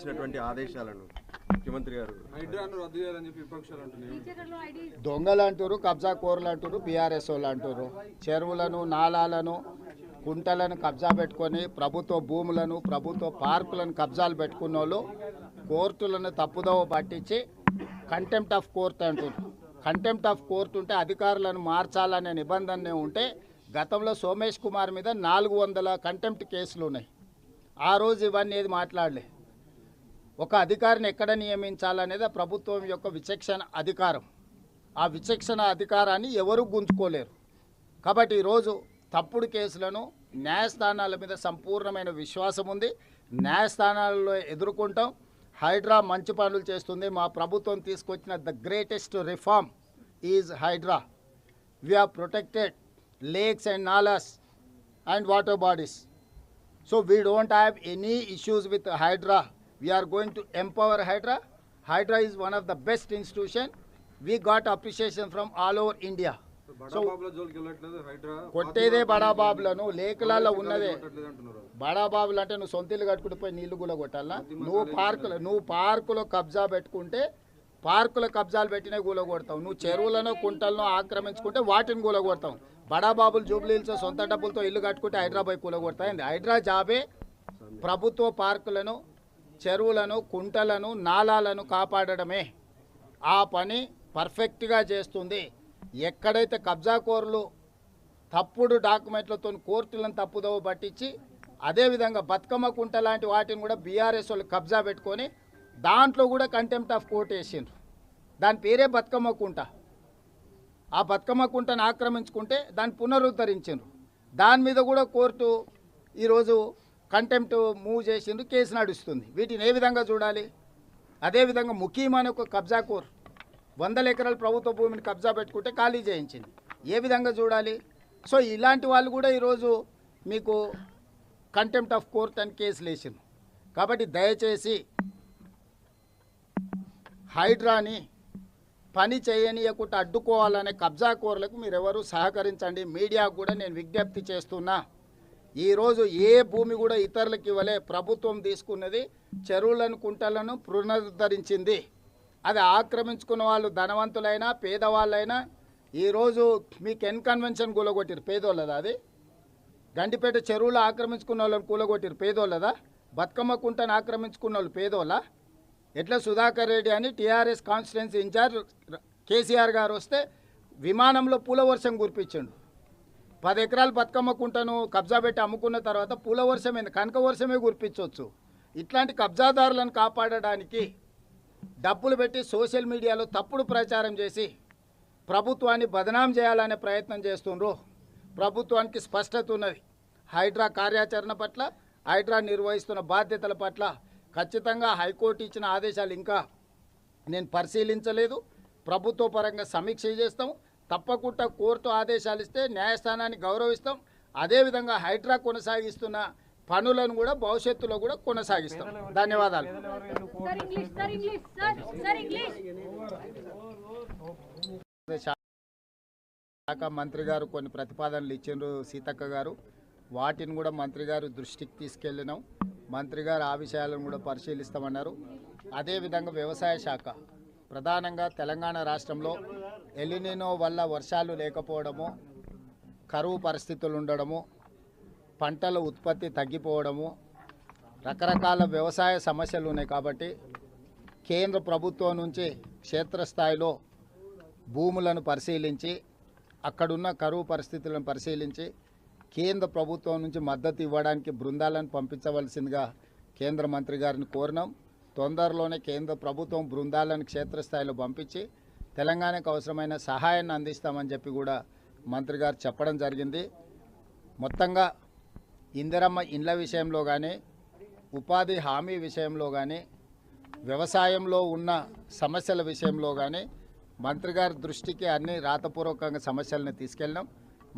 ఇచ్చినటువంటి ఆదేశాలను ముఖ్యమంత్రి గారు దొంగలు అంటారు, కబ్జా కోర్లు అంటారు, బీఆర్ఎస్ వాళ్ళు అంటారు. చెరువులను, నాలాలను, కుంటలను కబ్జా పెట్టుకొని ప్రభుత్వ భూములను, ప్రభుత్వ పార్కులను కబ్జాలు పెట్టుకున్న వాళ్ళు కోర్టులను తప్పుదోవ పట్టించి కంటెంప్ట్ ఆఫ్ కోర్ట్ అంటారు. కంటెంప్ట్ ఆఫ్ కోర్టు ఉంటే అధికారులను మార్చాలనే నిబంధన ఉంటే గతంలో సోమేష్ కుమార్ మీద 400 కంటెంప్ట్ కేసులు ఉన్నాయి. ఆ రోజు ఇవన్నీ ఏది మాట్లాడలే. ఒక అధికారిని ఎక్కడ నియమించాలనేది ప్రభుత్వం యొక్క విచక్షణ అధికారం. ఆ విచక్షణ అధికారాన్ని ఎవరు గుంజుకోలేరు. కాబట్టి ఈరోజు తప్పుడు కేసులను న్యాయస్థానాల మీద సంపూర్ణమైన విశ్వాసం ఉంది. న్యాయస్థానాలలో ఎదుర్కొంటాం. హైడ్రా మంచి పనులు చేస్తుంది. మా ప్రభుత్వం తీసుకొచ్చిన the greatest reform is HYDRAA. We are protected lakes and nalas and water bodies. So we don't have any issues with Hydra. We are going to empower Hydra. Hydra is one of the best institution. We got appreciation from all over India. So కొట్టేదే బడాబాబులను లేకులలో ఉన్నదే. బడాబాబులు అంటే నువ్వు సొంతలు కట్టుకుంటూ పోయి నీళ్లు కూడా కొట్టాలా? నువ్వు పార్కులో కబ్జా పెట్టుకుంటే పార్కుల కబ్జాలు పెట్టినే కూలగొడతావు. నువ్వు చెరువులను కుంటలను ఆక్రమించుకుంటే వాటిని కూలగొడతావు. బడాబాబులు జూబ్లీహిల్స్ సొంత డబ్బులతో ఇల్లు కట్టుకుంటే హైదరాబాద్ కూలగొడతాయింది. హైడ్రా జాబే ప్రభుత్వ పార్కులను, చెరువులను, కుంటలను, నాలాలను కాపాడడమే. ఆ పని పర్ఫెక్ట్గా చేస్తుంది. ఎక్కడైతే కబ్జాకోరులు తప్పుడు డాక్యుమెంట్లతో కోర్టులను తప్పుదోవ పట్టించి అదేవిధంగా బతుకమ్మ కుంట లాంటి వాటిని కూడా బీఆర్ఎస్ వాళ్ళు కబ్జా పెట్టుకొని దాంట్లో కూడా కంటెంప్ట్ ఆఫ్ కోర్ట్ వేసిండ్రు. దాని పేరే బతుకమ్మ కుంట. ఆ బతుకమ్మ కుంటను ఆక్రమించుకుంటే దాన్ని పునరుద్ధరించిండ్రు. దాని మీద కూడా కోర్టు ఈరోజు కంటెంప్ట్ మూవ్ చేసిండ్రు, కేసు నడుస్తుంది. వీటిని ఏ విధంగా చూడాలి? అదేవిధంగా ముఖ్యమైన ఒక కబ్జా కోర్ 100 ఎకరాల ప్రభుత్వ భూమిని కబ్జా పెట్టుకుంటే ఖాళీ చేయించింది. ఏ విధంగా చూడాలి? సో ఇలాంటి వాళ్ళు కూడా ఈరోజు మీకు కంటెంప్ట్ ఆఫ్ కోర్ట్ అని కేసులు వేసిండ్రు. కాబట్టి దయచేసి హైడ్రాని పని చేయనీయకుండా అడ్డుకోవాలనే కబ్జా కోర్లకు మీరెవరు సహకరించండి. మీడియాకు కూడా నేను విజ్ఞప్తి చేస్తున్నా. ఈరోజు ఏ భూమి కూడా ఇతరులకు ఇవ్వలే. ప్రభుత్వం తీసుకున్నది చెరువులను, కుంటలను పునరుద్ధరించింది. అది ఆక్రమించుకున్న వాళ్ళు ధనవంతులైనా పేదవాళ్ళైనా ఈరోజు మీకు కన్వెన్షన్ కూలగొట్టిరు. పేదోళ్ళదా? అది గండిపేట చెరువులు ఆక్రమించుకున్న వాళ్ళని కూలగొట్టిరు. పేదోళ్ళదా? బతుకమ్మ కుంటను ఆక్రమించుకున్న వాళ్ళు పేదోళ్ళ? ఎట్లా సుధాకర్ రెడ్డి అని టీఆర్ఎస్ కాన్స్టిట్యున్సీ ఇన్ఛార్జ్ కేసీఆర్ గారు వస్తే విమానంలో పూల వర్షం కురిపించండు. 10 ఎకరాల బతుకమ్మ కుంటను కబ్జా పెట్టి అమ్ముకున్న తర్వాత పూల వర్షం ఏంది, కనక వర్షమే కురిపించవచ్చు. ఇట్లాంటి కబ్జాదారులను కాపాడడానికి డబ్బులు పెట్టి సోషల్ మీడియాలో తప్పుడు ప్రచారం చేసి ప్రభుత్వాన్ని బదనాం చేయాలనే ప్రయత్నం చేస్తుండ్రు. ప్రభుత్వానికి స్పష్టత ఉన్నది. హైడ్రా కార్యాచరణ పట్ల, హైడ్రా నిర్వహిస్తున్న బాధ్యతల పట్ల ఖచ్చితంగా హైకోర్టు ఇచ్చిన ఆదేశాలు ఇంకా నేను పరిశీలించలేదు. ప్రభుత్వ పరంగా సమీక్ష చేస్తాం. తప్పకుండా కోర్టు ఆదేశాలు ఇస్తే న్యాయస్థానాన్ని గౌరవిస్తాం. అదేవిధంగా హైడ్రా కొనసాగిస్తున్న పనులను కూడా భవిష్యత్తులో కూడా కొనసాగిస్తాం. ధన్యవాదాలు. శాఖ మంత్రి గారు కొన్ని ప్రతిపాదనలు ఇచ్చిండ్రు సీతక్క గారు. వాటిని కూడా మంత్రి గారు దృష్టికి తీసుకెళ్ళినాం. మంత్రి గారు ఆ విషయాలను కూడా పరిశీలిస్తామన్నారు. అదేవిధంగా వ్యవసాయ శాఖ ప్రధానంగా తెలంగాణ రాష్ట్రంలో ఎలినినో వల్ల వర్షాలు లేకపోవడము, కరువు పరిస్థితులు ఉండడము, పంటల ఉత్పత్తి తగ్గిపోవడము, రకరకాల వ్యవసాయ సమస్యలు ఉన్నాయి. కాబట్టి కేంద్ర ప్రభుత్వం నుంచి క్షేత్రస్థాయిలో భూములను పరిశీలించి అక్కడున్న కరువు పరిస్థితులను పరిశీలించి కేంద్ర ప్రభుత్వం నుంచి మద్దతు ఇవ్వడానికి బృందాలను పంపించవలసిందిగా కేంద్ర మంత్రి గారిని కోరినాం. తొందరలోనే కేంద్ర ప్రభుత్వం బృందాలను క్షేత్రస్థాయిలో పంపించి తెలంగాణకు అవసరమైన సహాయాన్ని అందిస్తామని చెప్పి కూడా మంత్రి గారు చెప్పడం జరిగింది. మొత్తంగా ఇందిరమ్మ ఇండ్ల విషయంలో కానీ, ఉపాధి హామీ విషయంలో కానీ, వ్యవసాయంలో ఉన్న సమస్యల విషయంలో కానీ మంత్రి గారి దృష్టికి అన్ని రాతపూర్వకంగా సమస్యలను తీసుకెళ్ళినాం.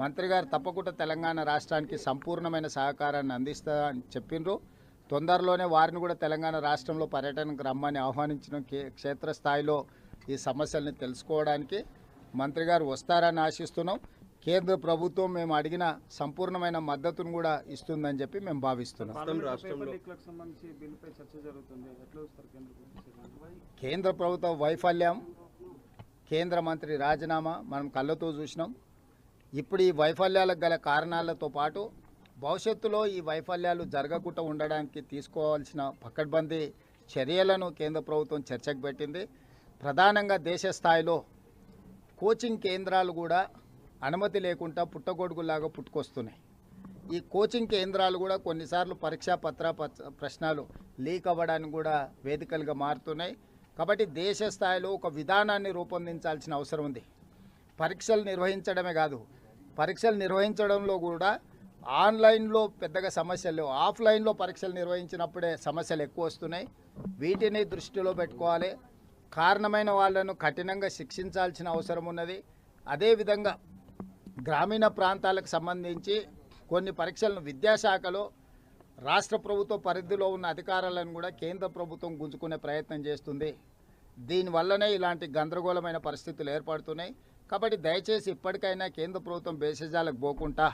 మంత్రి గారు తప్పకుండా తెలంగాణ రాష్ట్రానికి సంపూర్ణమైన సహకారాన్ని అందిస్తా అని చెప్పిండ్రు. తొందరలోనే వారిని కూడా తెలంగాణ రాష్ట్రంలో పర్యటనకు రమ్మని ఆహ్వానించిన క్షేత్రస్థాయిలో ఈ సమస్యల్ని తెలుసుకోవడానికి మంత్రి గారు వస్తారని ఆశిస్తున్నాం. కేంద్ర ప్రభుత్వం మేము అడిగిన సంపూర్ణమైన మద్దతును కూడా ఇస్తుందని చెప్పి మేము భావిస్తున్నాం. కేంద్ర ప్రభుత్వ వైఫల్యం, కేంద్ర మంత్రి రాజీనామా మనం కళ్ళతో చూసినాం. ఇప్పుడు ఈ వైఫల్యాలకు గల కారణాలతో పాటు భవిష్యత్తులో ఈ వైఫల్యాలు జరగకుండా ఉండడానికి తీసుకోవాల్సిన పకడ్బందీ చర్యలను కేంద్ర ప్రభుత్వం చర్చకు పెట్టింది. ప్రధానంగా దేశ స్థాయిలో కోచింగ్ కేంద్రాలు కూడా అనుమతి లేకుండా పుట్టగొడుగులాగా పుట్టుకొస్తున్నాయి. ఈ కోచింగ్ కేంద్రాలు కూడా కొన్నిసార్లు పరీక్షా ప్రశ్నలు లీక్ అవ్వడానికి కూడా వేదికలుగా మారుతున్నాయి. కాబట్టి దేశ స్థాయిలో ఒక విధానాన్ని రూపొందించాల్సిన అవసరం ఉంది. పరీక్షలు నిర్వహించడమే కాదు, పరీక్షలు నిర్వహించడంలో కూడా ఆన్లైన్లో పెద్దగా సమస్యలు లేవు, ఆఫ్లైన్లో పరీక్షలు నిర్వహించినప్పుడే సమస్యలు ఎక్కువ వస్తున్నాయి. వీటిని దృష్టిలో పెట్టుకోవాలి. కారణమైన వాళ్ళను కఠినంగా శిక్షించాల్సిన అవసరం ఉన్నది. అదేవిధంగా గ్రామీణ ప్రాంతాలకు సంబంధించి కొన్ని పరీక్షలను విద్యాశాఖలో రాష్ట్ర ప్రభుత్వ పరిధిలో ఉన్న అధికారాలను కూడా కేంద్ర ప్రభుత్వం గుంజుకునే ప్రయత్నం చేస్తుంది. దీనివల్లనే ఇలాంటి గందరగోళమైన పరిస్థితులు ఏర్పడుతున్నాయి. కాబట్టి దయచేసి ఇప్పటికైనా కేంద్ర ప్రభుత్వం భేషజాలకు పోకుండా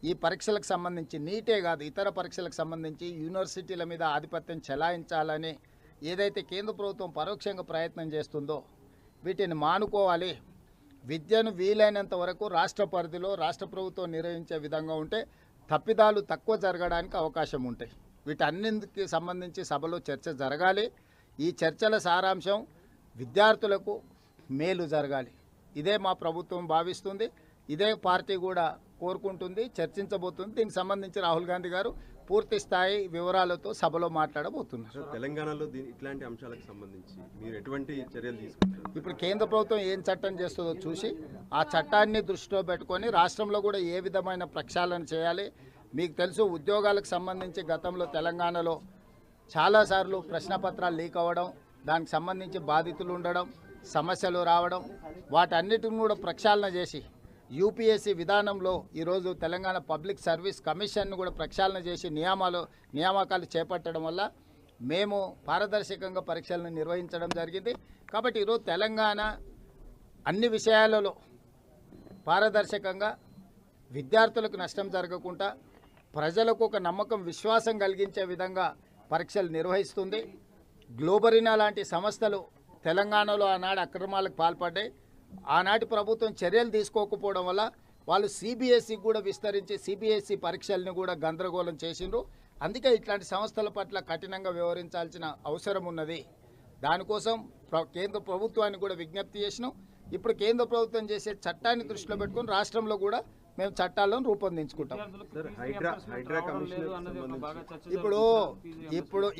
ఈ పరీక్షలకు సంబంధించి నీటే కాదు ఇతర పరీక్షలకు సంబంధించి యూనివర్సిటీల మీద ఆధిపత్యం చెలాయించాలని ఏదైతే కేంద్ర ప్రభుత్వం పరోక్షంగా ప్రయత్నం చేస్తుందో వీటిని మానుకోవాలి. విద్యను వీలైనంత వరకు రాష్ట్ర పరిధిలో రాష్ట్ర ప్రభుత్వం నిర్వహించే విధంగా ఉంటే తప్పిదాలు తక్కువ జరగడానికి అవకాశం ఉంటాయి. వీటన్నింటికి సంబంధించి సభలో చర్చ జరగాలి. ఈ చర్చల సారాంశం విద్యార్థులకు మేలు జరగాలి. ఇదే మా ప్రభుత్వం భావిస్తుంది, ఇదే పార్టీ కూడా కోరుకుంటుంది, చర్చించబోతుంది. దీనికి సంబంధించి రాహుల్ గాంధీ గారు పూర్తి స్థాయి వివరాలతో సభలో మాట్లాడబోతున్నారు. తెలంగాణలో ఇట్లాంటి అంశాలకు సంబంధించి మీరు ఎటువంటి చర్యలు తీసుకుంటారు? ఇప్పుడు కేంద్ర ప్రభుత్వం ఏం చట్టం చేస్తుందో చూసి ఆ చట్టాన్ని దృష్టిలో పెట్టుకొని రాష్ట్రంలో కూడా ఏ విధమైన ప్రక్షాళన చేయాలి. మీకు తెలుసు, ఉద్యోగాలకు సంబంధించి గతంలో తెలంగాణలో చాలాసార్లు ప్రశ్నపత్రాలు లీక్ అవ్వడం, దానికి సంబంధించి బాధితులు ఉండడం, సమస్యలు రావడం, వాటన్నిటిని కూడా ప్రక్షాళన చేసి యూపీఎస్సీ విధానంలో ఈరోజు తెలంగాణ పబ్లిక్ సర్వీస్ కమిషన్ను కూడా ప్రక్షాళన చేసి నియామకాలు చేపట్టడం వల్ల మేము పారదర్శకంగా పరీక్షలను నిర్వహించడం జరిగింది. కాబట్టి ఈరోజు తెలంగాణ అన్ని విషయాలలో పారదర్శకంగా విద్యార్థులకు నష్టం జరగకుండా ప్రజలకు ఒక నమ్మకం, విశ్వాసం కలిగించే విధంగా పరీక్షలు నిర్వహిస్తుంది. గ్లోబరీనా లాంటి సంస్థలు తెలంగాణలో ఆనాడు అక్రమాలకు పాల్పడ్డాయి. ఆనాటి ప్రభుత్వం చర్యలు తీసుకోకపోవడం వల్ల వాళ్ళు సిబిఎస్ఈకి కూడా విస్తరించి సిబిఎస్ఈ పరీక్షల్ని కూడా గందరగోళం చేసిండ్రు. అందుకే ఇట్లాంటి సంస్థల పట్ల కఠినంగా వ్యవహరించాల్సిన అవసరం ఉన్నది. దానికోసం కేంద్ర ప్రభుత్వాన్ని కూడా విజ్ఞప్తి చేసినాం. ఇప్పుడు కేంద్ర ప్రభుత్వం చేసే చట్టాన్ని దృష్టిలో పెట్టుకుని రాష్ట్రంలో కూడా మేము చట్టాలను రూపొందించుకుంటాం.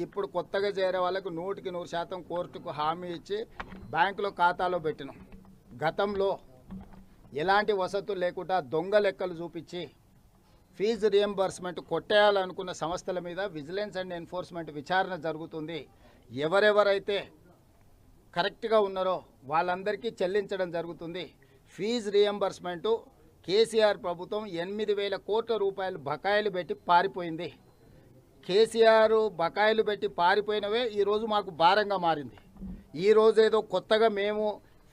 ఇప్పుడు కొత్తగా చేరే వాళ్ళకు 100% కోర్టుకు హామీ ఇచ్చి బ్యాంకులో ఖాతాలో పెట్టినాం. గతంలో ఎలాంటి వసతులు లేకుండా దొంగ లెక్కలు చూపించి ఫీజు రియంబర్స్మెంట్ కొట్టేయాలనుకున్న సంస్థల మీద విజిలెన్స్ అండ్ ఎన్ఫోర్స్మెంట్ విచారణ జరుగుతుంది. ఎవరెవరైతే కరెక్ట్గా ఉన్నారో వాళ్ళందరికీ చెల్లించడం జరుగుతుంది. ఫీజు రియంబర్స్మెంటు కేసీఆర్ ప్రభుత్వం 8,000 కోట్ల రూపాయలు బకాయిలు పెట్టి పారిపోయింది. కేసీఆర్ బకాయిలు పెట్టి పారిపోయినవే ఈరోజు మాకు భారంగా మారింది. ఈరోజు ఏదో కొత్తగా మేము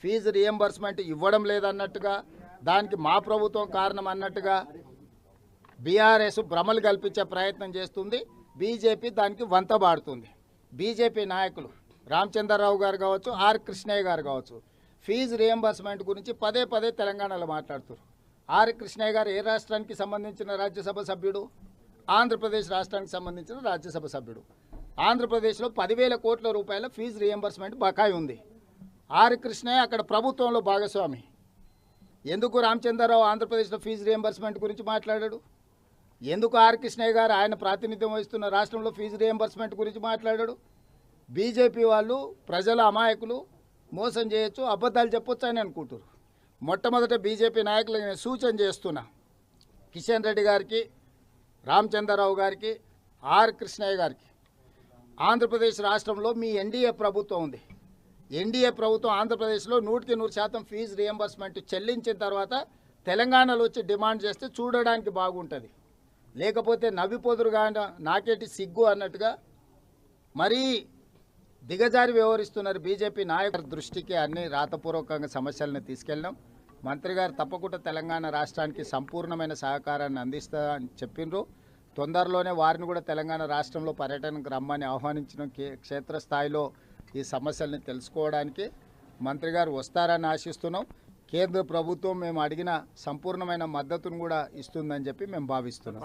ఫీజు రియంబర్స్మెంట్ ఇవ్వడం లేదన్నట్టుగా, దానికి మా ప్రభుత్వం కారణం అన్నట్టుగా బీఆర్ఎస్ భ్రమలు కల్పించే ప్రయత్నం చేస్తుంది. బీజేపీ దానికి వంతబాడుతుంది. బీజేపీ నాయకులు రామచంద్రరావు గారు కావచ్చు, ఆర్ కృష్ణయ్య గారు కావచ్చు, ఫీజు రియంబర్స్మెంట్ గురించి పదే పదే తెలంగాణలో మాట్లాడుతున్నారు. ఆర్ కృష్ణయ్య గారు ఏ రాష్ట్రానికి సంబంధించిన రాజ్యసభ సభ్యుడు? ఆంధ్రప్రదేశ్ రాష్ట్రానికి సంబంధించిన రాజ్యసభ సభ్యుడు. ఆంధ్రప్రదేశ్లో 10,000 కోట్ల రూపాయల ఫీజు రియంబర్స్మెంట్ బకాయి ఉంది. ఆర్ కృష్ణయ్య అక్కడ ప్రభుత్వంలో భాగస్వామి. ఎందుకు రామచంద్రరావు ఆంధ్రప్రదేశ్లో ఫీజు రియంబర్స్మెంట్ గురించి మాట్లాడాడు? ఎందుకు ఆర్ కృష్ణయ్య గారు ఆయన ప్రాతినిధ్యం వహిస్తున్న రాష్ట్రంలో ఫీజు రియంబర్స్మెంట్ గురించి మాట్లాడాడు? బీజేపీ వాళ్ళు ప్రజల అమాయకులు, మోసం చేయొచ్చు, అబద్ధాలు చెప్పొచ్చు అని అనుకుంటారు. మొట్టమొదట బీజేపీ నాయకులకు నేను సూచన చేస్తున్నా, కిషన్ రెడ్డి గారికి, రామచంద్రరావు గారికి, ఆర్ కృష్ణయ్య గారికి, ఆంధ్రప్రదేశ్ రాష్ట్రంలో మీ ఎన్డీఏ ప్రభుత్వం ఉంది. ఎన్డీఏ ప్రభుత్వం ఆంధ్రప్రదేశ్లో 100% ఫీజు రియంబర్స్మెంట్ చెల్లించిన తర్వాత తెలంగాణలో వచ్చి డిమాండ్ చేస్తే చూడడానికి బాగుంటుంది. లేకపోతే నవ్విపోదురుగా నాకేటి సిగ్గు అన్నట్టుగా మరీ దిగజారి వ్యవహరిస్తున్నారు బీజేపీ నాయకుల దృష్టికి. అన్ని రాతపూర్వకంగా సమస్యలను తీసుకెళ్ళినాం. మంత్రి గారు తప్పకుండా తెలంగాణ రాష్ట్రానికి సంపూర్ణమైన సహకారాన్ని అందిస్తా అని చెప్పిండ్రు. తొందరలోనే వారిని కూడా తెలంగాణ రాష్ట్రంలో పర్యటనకు రమ్మని ఆహ్వానించిన క్షేత్రస్థాయిలో ఈ సమస్యల్ని తెలుసుకోవడానికి మంత్రి గారు వస్తారని ఆశిస్తున్నాం. కేంద్ర ప్రభుత్వం మేము అడిగిన సంపూర్ణమైన మద్దతును కూడా ఇస్తుందని చెప్పి మేము భావిస్తున్నాం.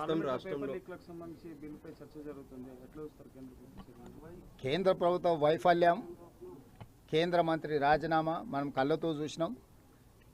కేంద్ర ప్రభుత్వ వైఫల్యం, కేంద్ర మంత్రి రాజీనామా మనం కళ్ళతో చూసినాం.